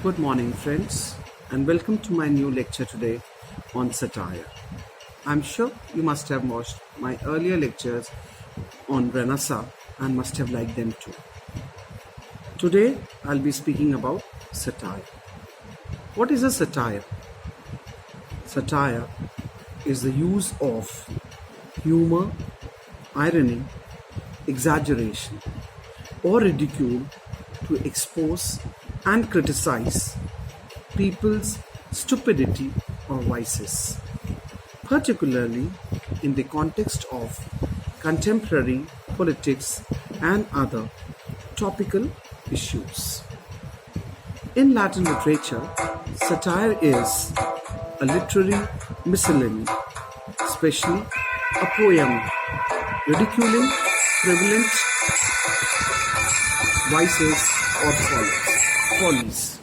Good morning, friends, and welcome to my new lecture today on satire. I'm sure you must have watched my earlier lectures on Renaissance and must have liked them too. Today, I'll be speaking about satire. What is a satire? Satire is the use of humor, irony, exaggeration, or ridicule to expose and criticize people's stupidity or vices, particularly in the context of contemporary politics and other topical issues. In Latin literature, satire is a literary miscellany, especially a poem ridiculing prevalent vices or follies.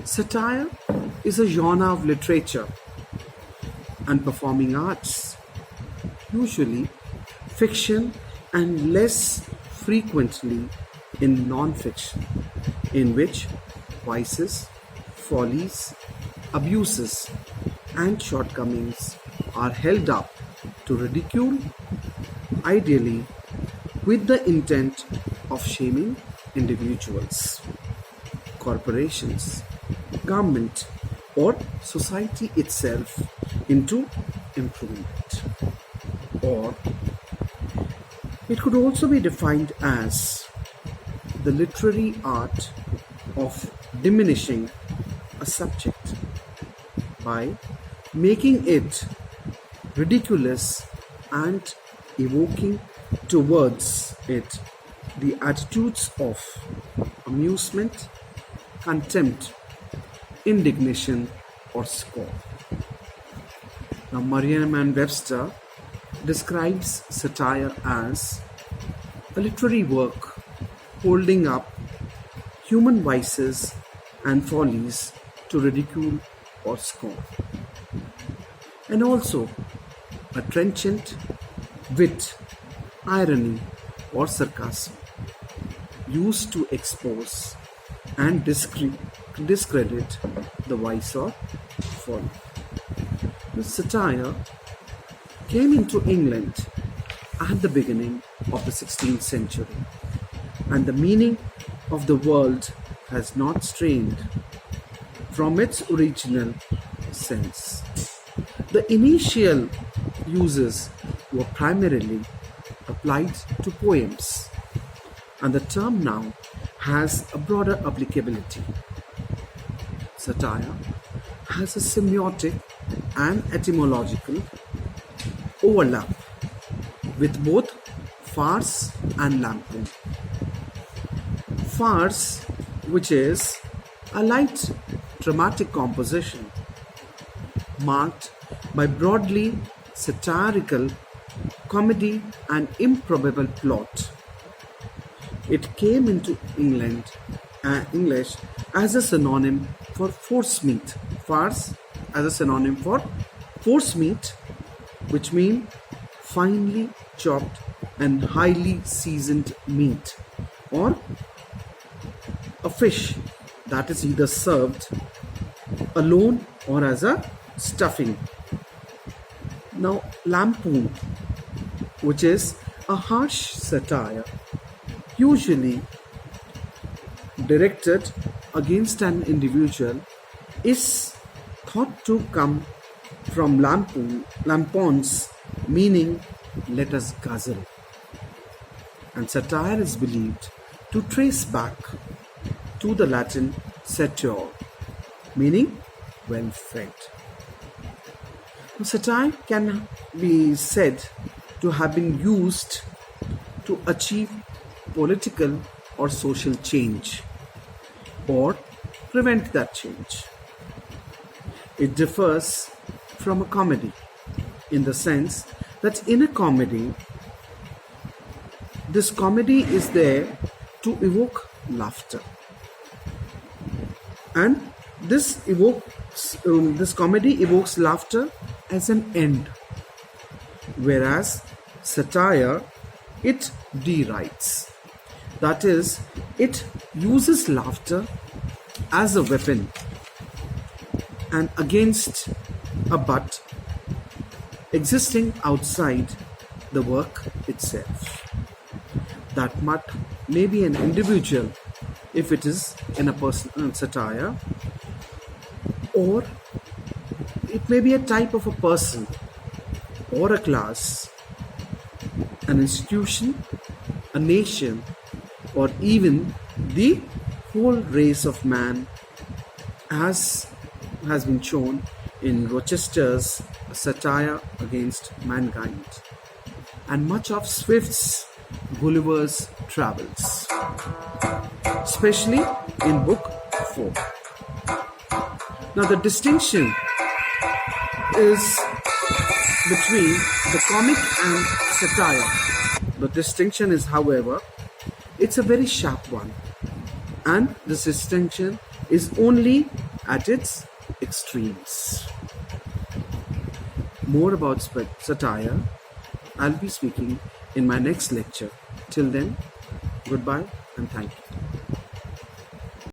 Satire is a genre of literature and performing arts, usually fiction and less frequently in non-fiction, in which vices, follies, abuses, and shortcomings are held up to ridicule, ideally with the intent of shaming individuals, corporations, government, or society itself into improvement. Or it could also be defined as the literary art of diminishing a subject by making it ridiculous and evoking towards it the attitudes of amusement, contempt, indignation, or scorn. Now, Merriam-Webster describes satire as a literary work holding up human vices and follies to ridicule or scorn, and also a trenchant wit, irony, or sarcasm used to expose and discredit the vice or folly. The satire came into England at the beginning of the 16th century, and the meaning of the word has not strayed from its original sense. The initial uses were primarily applied to poems, and the term now has a broader applicability. Satire has a semiotic and etymological overlap with both farce and lampoon. Farce, which is a light dramatic composition marked by broadly satirical comedy and improbable plot. It came into English as a synonym for forcemeat. Farce as a synonym for forcemeat, which means finely chopped and highly seasoned meat, or a fish that is either served alone or as a stuffing. Now, lampoon, which is a harsh satire usually directed against an individual, is thought to come from lampons, meaning let us guzzle. And satire is believed to trace back to the Latin satire, meaning well fed. Satire can be said to have been used to achieve political or social change or prevent that change. It differs from a comedy in the sense that in a comedy, this comedy is there to evoke laughter, and this comedy evokes laughter as an end, whereas satire, it derides. That is, it uses laughter as a weapon and against a butt existing outside the work itself. That butt may be an individual if it is in a personal satire, or it may be a type of a person or a class, an institution, a nation, or even the whole race of man, as has been shown in Rochester's Satire against Mankind and much of Swift's Gulliver's Travels, especially in Book 4. Now, the distinction is between the comic and satire. The distinction is, however, it's a very sharp one, and this distinction is only at its extremes. More about satire I'll be speaking in my next lecture. Till then, goodbye and thank you.